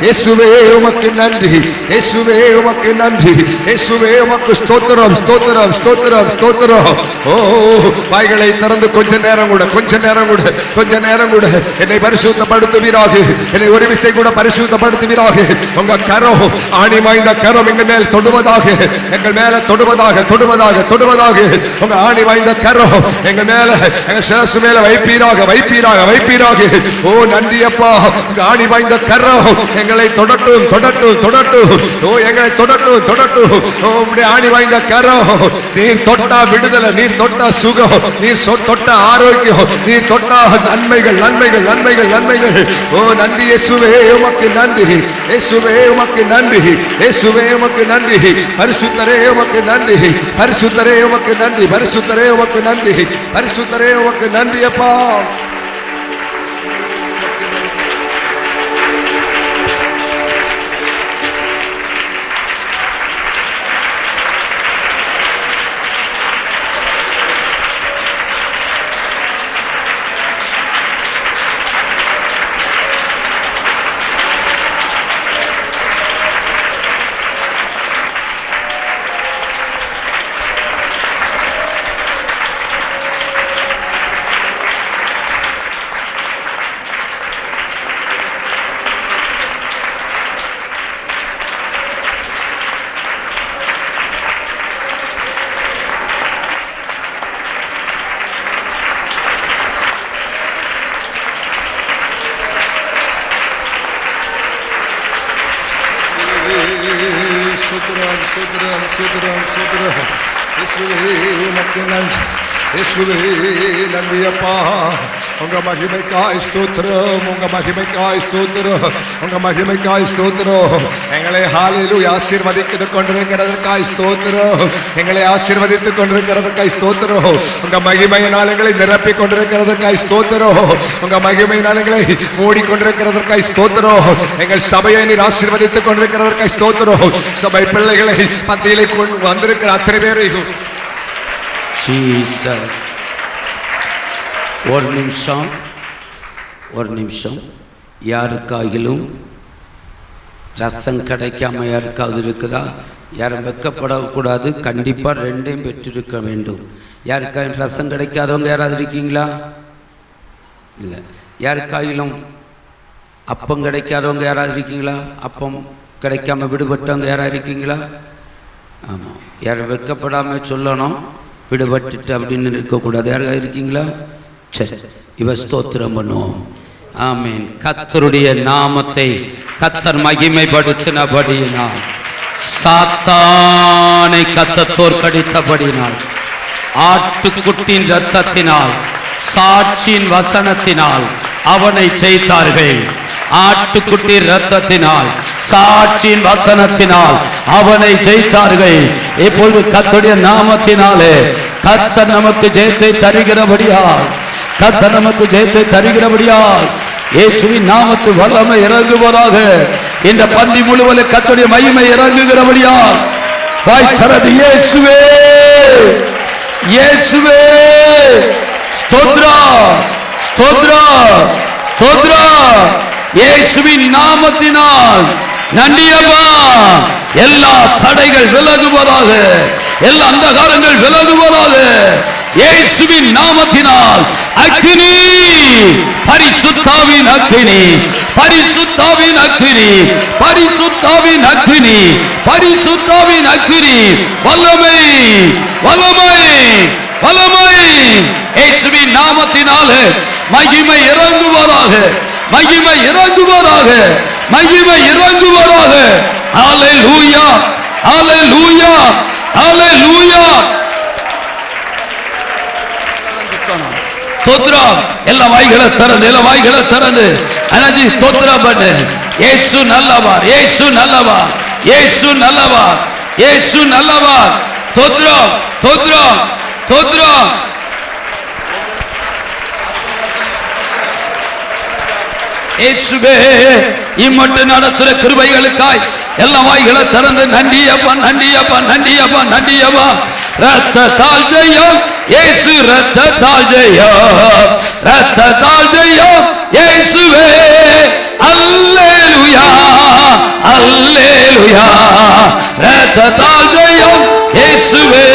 இயேசுவே உமக்கு நன்றி, இயேசுவே உமக்கு நன்றி, இயேசுவே உமக்கு ஸ்தோத்திரம், ஸ்தோத்திரம், ஸ்தோத்திரம், ஸ்தோத்திரம். ஓ வாய்களை திறந்து கொஞ்ச நேரம் கூட, கொஞ்ச நேரம் கூட, கொஞ்ச நேரம் கூட என்னை பரிசுத்தப்படுத்துவீராக. என்னை ஒரு விசை கூட பரிசுத்தப்படுத்துவீராக. உங்க கரம் ஆணி வாய்ந்த கரம் எங்கள் மேல் தொடுவதாக, எங்கள் மேல தொடுவதாக, தொடுவதாக, தொடுவதாக. உங்க ஆணி வாய்ந்த கரம் எங்கள் மேல, எங்க சேசு மேல வைப்பீராக, வைப்பீராக, வைப்பீராக. ஓ நன்றி அப்பா. உங்க ஆணி வாய்ந்த கரம் எங்களை தொடட்டும், தொடட்டும், தொடட்டும். ஓ எங்களை தொடட்டும், தொடட்டும். உங்களுடைய ஆணி வாய்ந்த கரம் நீர் தொட்டா விடுதலை, நீர் தொட்டா சுகம், நீர் தொட்டா ஆரோக்கியம், நீர் தொட்டா நன்மைகள், நன்மைகள், நன்மைகள், நன்மைகள். ஓ நன்றி இயேசுவே உமக்கு நன்றி, இயேசுவே உமக்கு நன்றி, இயேசுவே உமக்கு நன்றி. பரிசுத்தரே உமக்கு நன்றி, பரிசுத்தரே உமக்கு நன்றி, பரிசுத்தரே உமக்கு நன்றி, பரிசுத்தரே உமக்கு நன்றி அப்பா. ஸ்தோத்திரம், ஸ்தோத்திரம், ஸ்தோத்திரம். இயேசுவே உமக்கு நன்றி, இயேசுவே நன்றி அப்பா. உங்க மகிமைக்காய் ஸ்தோத்திரம், உங்க மகிமைக்காய் ஸ்தோத்திரம், உங்க மகிமைக்காய் ஸ்தோத்திரம். எங்களை ஹalleluya ஆசீர்வதித்துக் கொண்டிருக்கிறதற்காய் ஸ்தோத்திரம், எங்களை ஆசீர்வதித்துக் கொண்டிருக்கிறதற்காய் ஸ்தோத்திரம். உங்க மகிமையினால் எங்களை நிரப்பிக் கொண்டிருக்கிறதற்காய் ஸ்தோத்திரம், உங்க மகிமையினால் எங்களை மூடிக்கொண்டிருக்கிறதற்காய் ஸ்தோத்திரம். எங்கள் சபையை நீர் ஆசீர்வதித்துக் கொண்டிருக்கிறதற்காய் ஸ்தோத்திரம். சபை பிள்ளைகளை மத்தியிலே கொண்டு வந்திருக்கிற அத்தனை பேரையும் ஒரு நிமிஷம், ஒரு நிமிஷம். யாருக்காகிலும் ரசம் கிடைக்காம யாருக்காவது இருக்குதா? யாரும் வெக்கப்படக்கூடாது. கண்டிப்பாக ரெண்டையும் பெற்றிருக்க வேண்டும். யாருக்காக ரசம் கிடைக்காதவங்க யாராவது இருக்கீங்களா? இல்லை. யாருக்காகிலும் அப்பம் கிடைக்காதவங்க யாராவது இருக்கீங்களா? அப்பம் கிடைக்காம விடுபட்டவங்க யாராவது இருக்கீங்களா? ஆமாம். யாரும் வெக்கப்படாமல் சொல்லணும், விடுபட்டுட்டு அப்படின்னு இருக்கக்கூடாது. யாராவது இருக்கீங்களா? சரி, இவ ஸ்தோத்திரம் பண்ணுவோம். ஆமீன். கர்த்தருடைய நாமத்தை கர்த்தர் மகிமைப்படுத்தினபடியினால், சாத்தானை கர்த்தர் தோற்கடித்தபடியினால், ஆட்டுக்குட்டின் இரத்தத்தினால், சாட்சியின் வசனத்தினால் அவனை ஜெயித்தார்கள். ஆட்டுக்குட்டி இரத்தத்தினால், சாட்சியின் வசனத்தினால் அவனை ஜெயித்தார்கள். இப்பொழுது கர்த்தருடைய நாமத்தினாலே கர்த்தர் நமக்கு ஜெயத்தை தருகிறபடியால், கர்த்தர் நமக்கு ஜெயத்தை தருகிறபடியால் இயேசுவின் நாமத்து வல்லமை இறங்குவதாக. இந்த பந்தி முழுவதும் கர்த்தருடைய மகிமை இறங்குகிறபடியால் வாய் தரது இயேசுவே, இயேசுவே ஸ்தோத்ரா, ஸ்தோத்ரா, ஸ்தோத்ரா. இயேசுவின் நாமத்தினால் நன்றியப்பா. எல்லா தடைகள் விலகுவதாக, எல்லா அந்தகாரங்கள் விலகுவதாக. இயேசுவின் நாமத்தினால் அக்கினி, பரிசுத்தாவின் அக்கினி, பரிசுத்தாவின் அக்கினி, பரிசுத்தாவின் அக்கினி, பரிசுத்தாவின் அக்கினி, வல்லமை வல்லமை வல்லமை இயேசுவின் நாமத்தினாலே மகிமை இறங்குவதாக, மகிமை இறங்குவதாக, மகிமை இறங்குவதாக. ஹல்லேலூயா ஹல்லேலூயா ஹல்லேலூயா. தோத்ரம் எல்லா வாய்களை திறந்து, எல்லா வாய்களை திறந்து அனஜி தோத்ரம் பண்ணு. இயேசு நல்லவர், இயேசு நல்லவர், இயேசு நல்லவர், இயேசு நல்லவர். தோத்ரம் தோத்ரம் தோத்ரம். இயேசுவே இம்மட்டு நடத்துற கிருபைகளுக்காய் எல்லா வாய்களை திறந்து நன்றி அப்பா, நன்றி அப்பா, நன்றி அப்பா, நன்றி அப்பா. ரத்தத்தால் ஜெயம் இயேசு, ரத்தத்தால் ஜெயம், ரத்தத்தால் ஜெயம் இயேசுவே. அல்லேலூயா அல்லேலூயா. ரத்தத்தால் ஜெயம் இயேசுவே,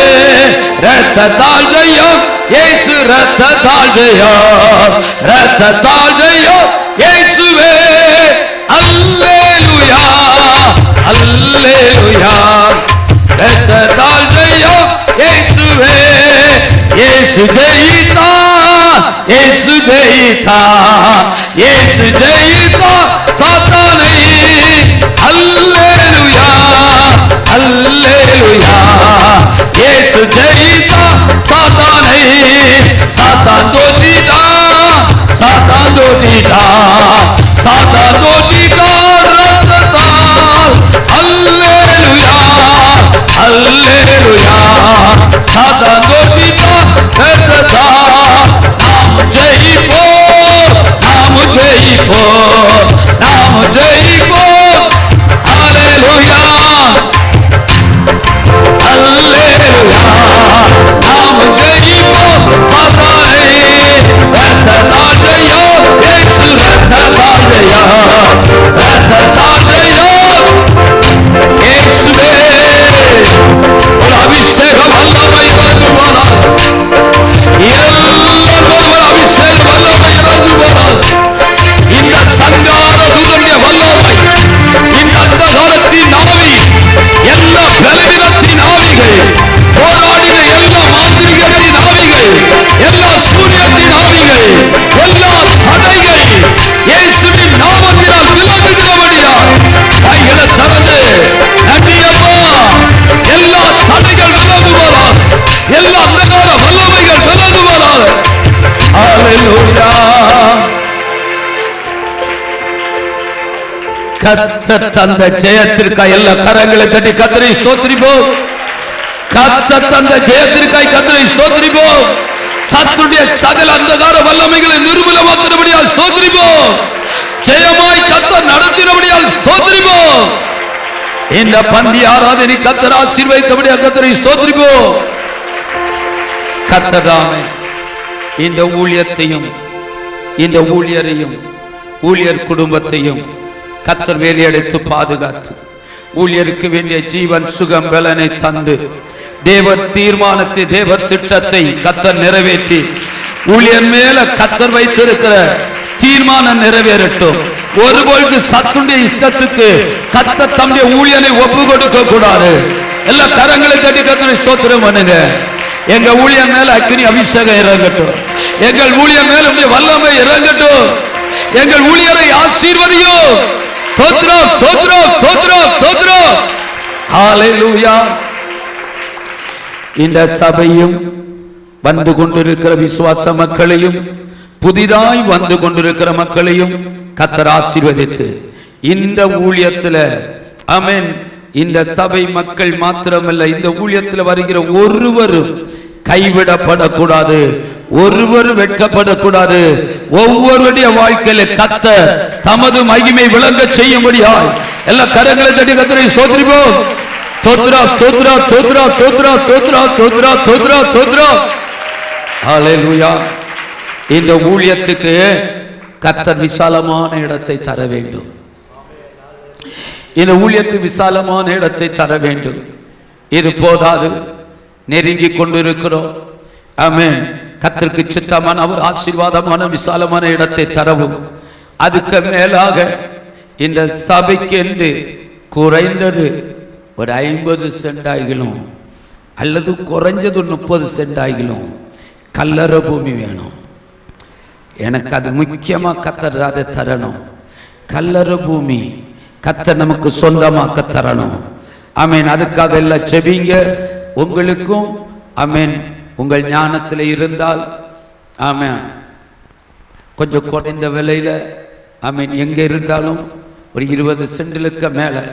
ரத்தத்தால் ஜெயம் இயேசு, ரத்தத்தால் ஜெயம், ரத்தத்தால் ஜெயம் இயேசுவே. அல்லேலூயா அல்லேலூயா. ரத்தத்தால் ஜெயம் இயேசுவே. இயேசு ஜெயித்தா, இயேசு ஜெயித்தா, இயேசு ஜெயித்தா சாத்தானை. அல்லேலூயா அல்லேலூயா. இயேசு ஜெயித்தா சாத்தானை. சாத்தான் தோற்றிட்டா, சாத்தான் தோற்றிட்டா, சாத்தான் தோற்றிட்டா ரத்தத்தால். அல்லேலூயா அல்லேலூயா. சாத்தான் தோற்றிட்டா ரத்தத்தால். நாம் ஜெயிப்போம், நாம் ஜெயிப்போம், நாம் ஜெயிப்போம். அல்லேலூயா அல்லேலூயா. நாம் ஜெயிப்போம் சாத்தானை. ரத்தத்தால் ஜெயம் இயேசு, ரத்தத்தால் ஜெயம், ரத்தத்தால் ஜெயம் இயேசுவே. ஒரு அபிஷேக வல்லமை இறங்குவதாக, எல்லாருக்கும் ஒரு அபிஷேக வல்லமை இறங்குவதாக. இந்த சங்கார தூதனுடைய வல்லமை, இந்த அந்தகாரத்தின் ஆவி, எல்லா பலவீனத்தின் ஆவிகள், போராடின எல்லா மாந்திரிகத்தின் ஆவிகள், எல்லா சூரியத்தின் ஆவிகள், எல்லா தடைகள் இயேசுவின் நாமத்தினால் விலகுகிறபடியால் கைகளை திறந்து நன்றியப்பா. எல்லா தடைகள் விலகுவதாக, எல்லா அந்தகார வல்லமைகள் விலகுவதாக. அல்லேலூயா. கர்த்தர் தந்த ஜெயத்திற்காய் எல்லா கரங்களை தட்டி கர்த்தரை ஸ்தோத்திரிப்போம். கர்த்தர் தந்த ஜெயத்திற்காய் கர்த்தரை ஸ்தோத்திரிப்போம். சத்துடைய சகல அந்தகார வல்லமைகளை நிர்மூலமாக்கும்படியால் ஸ்தோத்திரிப்போம். ஜெயமாய் கர்த்தர் நடத்தினபடியால் ஸ்தோத்திரிப்போம். இந்த பந்தி ஆராதனை கர்த்தர் ஆசீர்வதித்தபடியால் கர்த்தரை ஸ்தோத்திரிப்போம். கர்த்தராமே இந்த ஊழியத்தையும், இந்த ஊழியரையும், ஊழியர் குடும்பத்தையும் கர்த்தர் வேலையடைத்து பாதுகாத்து, ஊழியருக்கு வேண்டிய ஜீவன் சுகம் பலனை தந்து, தேவ தீர்மானத்தை, தேவ திட்டத்தை கர்த்தர் நிறைவேற்றி, ஊழியர் மேல கர்த்தர் வைத்திருக்கிற தீர்மானம் நிறைவேறட்டும். ஒருபொழுது சத்துடைய இஷ்டத்துக்கு கர்த்தர் தம்முடைய ஊழியனை ஒப்பு கொடுக்க கூடாது. எல்லா கரங்களை தட்டி கர்த்தரை ஸ்தோத்திரம் பண்ணுங்க. எங்க ஊழியர் மேல அக்கினி அபிஷேகம் இறங்கட்டும். எங்கள் ஊழியர் மேல வல்லமை இறங்கட்டும். எங்கள் ஊழியரை ஆசீர்வதியும். தோத்ரம் தோத்ரம் தோத்ரம் தோத்ரம். ஹல்லேலூயா. இந்த சபையும் வந்து கொண்டிருக்கிற விசுவாச மக்களையும், புதிதாய் வந்து கொண்டிருக்கிற மக்களையும் கர்த்தர் ஆசீர்வதித்து, இந்த ஊழியத்தில் ஆமென், இந்த சபை மக்கள் மாத்திரமல்ல, இந்த ஊழியத்தில் வருகிற ஒருவரும் கைவிடப்படக்கூடாது, ஒருவர் வெட்கப்படக்கூடாது. ஒவ்வொருடைய வாழ்க்கையில கர்த்தர் தமது மகிமை விளங்க செய்யும்படியாய் எல்லா கரங்களை தட்டி கர்த்தரை ஸ்தோத்திரிப்போம். தோத்ரா தோத்ரா தோத்ரா தோத்ரா தோத்ரா தோத்ரா தோத்ரா தோத்ரா. ஹல்லேலூயா. இந்த ஊழியத்துக்கு கர்த்தர் விசாலமான இடத்தை தர வேண்டும். இந்த ஊழியத்துக்கு விசாலமான இடத்தை தர வேண்டும். இது போதாது, நெருங்கி கொண்டிருக்கிறோம். ஆமென். கர்த்தருக்கு சித்தமான ஒரு ஆசீர்வாதமான விசாலமான இடத்தை தரவும், அதுக்கு மேலாக இந்த சபைக்கு என்று குறைந்தது ஒரு 50 சென்டாகிலும் அல்லது குறைஞ்சது 30 சென்டாகிலும் கல்லறை பூமி வேணும். எனக்கு அது முக்கியமாக கர்த்தர் அதை தரணும். கல்லறை பூமி கர்த்தர் நமக்கு சொந்தமாக்க தரணும். ஆமென். அதுக்காக எல்லாம் செபிங்க. உங்களுக்கும் ஆமென், உங்கள் ஞானத்தில் இருந்தால் ஆமென், கொஞ்சம் குறைந்த விலையில் ஆமென், எங்கே இருந்தாலும் ஒரு 20 சென்டிலுக்கு மேலே,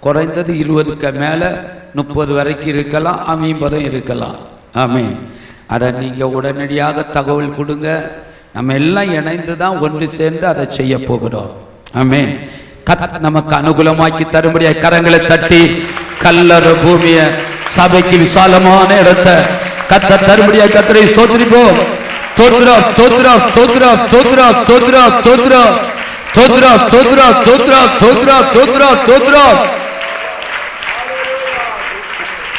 குறைந்தது 20க்கு மேலே 30 வரைக்கும் இருக்கலாம், 50 இருக்கலாம். ஆமென். அதை நீங்கள் உடனடியாக தகவல் கொடுங்க. நம்ம எல்லாம் இணைந்து தான் ஒன்று சேர்ந்து அதை செய்ய போகிறோம். ஆமென். கர்த்தர் நமக்கு அனுகூலமாக்கி தரும்படியாக கரங்களை தட்டி கல்லறை பூமியை, சபைக்கு விசாலமான இடத்தை கர்த்தர் தரும்படியாக கர்த்தரை ஸ்தோத்திரிப்போம். தோத்ரம் தோத்ரம் தோத்ரம் தோத்ரம் தோத்ரம் தோத்ரம் தோத்ரம் தோத்ரம் தோத்ரம் தோத்ரம் தோத்ரம் தோத்ரம்.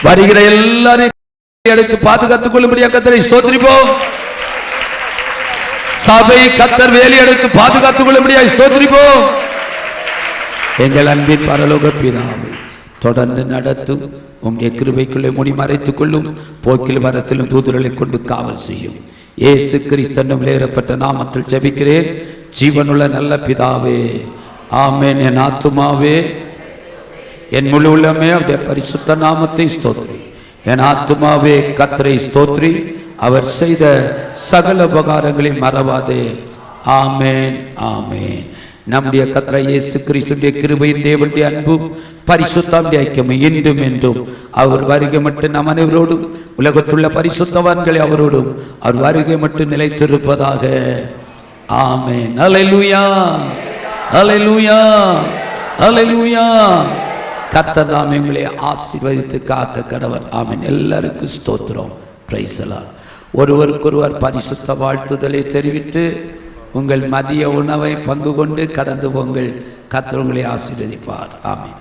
வருகிற எல்லாரையும் எடுத்து பாதுகாத்துக் கொள்ளும்படியாக கர்த்தரை ஸ்தோத்திரிப்போம். சபை கர்த்தர் வேலி எடுத்து பாதுகாத்துக் கொள்ளும்படியாக ஸ்தோத்திரிப்போம். எங்கள் அன்பின் பரலோக பிதாவே, தொடர்ந்து நடத்தும். உம்முடைய கிருபைக்குள்ளே மூடி மறைத்துக் கொள்ளும். போக்கில் மரத்திலும் தூதர்களை கொண்டு காவல் செய்யும். இயேசு கிறிஸ்து விலையேறப்பட்ட நாமத்தில் ஜெபிக்கிறேன் ஜீவனுள்ள நல்ல பிதாவே, ஆமென். என் ஆத்துமாவே, என் முழு உள்ளமே அவருடைய பரிசுத்த நாமத்தை ஸ்தோத்ரி. என் ஆத்துமாவே கர்த்தரை ஸ்தோத்ரி, அவர் செய்த சகல உபகாரங்களை மறவாதே. ஆமென், ஆமென். நம்முடைய கர்த்தர் இயேசு கிறிஸ்துவின் கிருபையின் தேவனுடைய அன்பும் பரிசுத்தமுடைய ஐக்கியமும் இன்றும் என்றும் அவர் வருகை மட்டும் நம் அனைவரோடும், உலகத்துள்ள பரிசுத்தவான்களை அவரோடும் அவர் வருகை மட்டும் நிலைத்திருப்பதாக. ஆமென். அல்லேலூயா, அல்லேலூயா, அல்லேலூயா. கர்த்தர் தாமே உங்களை ஆசீர்வதித்து காக்க கடவர். ஆமென். எல்லாருக்கும் ஸ்தோத்திரம். Praise the Lord. ஒருவருக்கொருவர் பரிசுத்த வாழ்த்துதலை தெரிவித்து உங்கள் மதிய உணவை பங்கு கொண்டு கடந்து போங்கள். கர்த்தர் உங்களை ஆசீர்வதிப்பார். ஆமென்.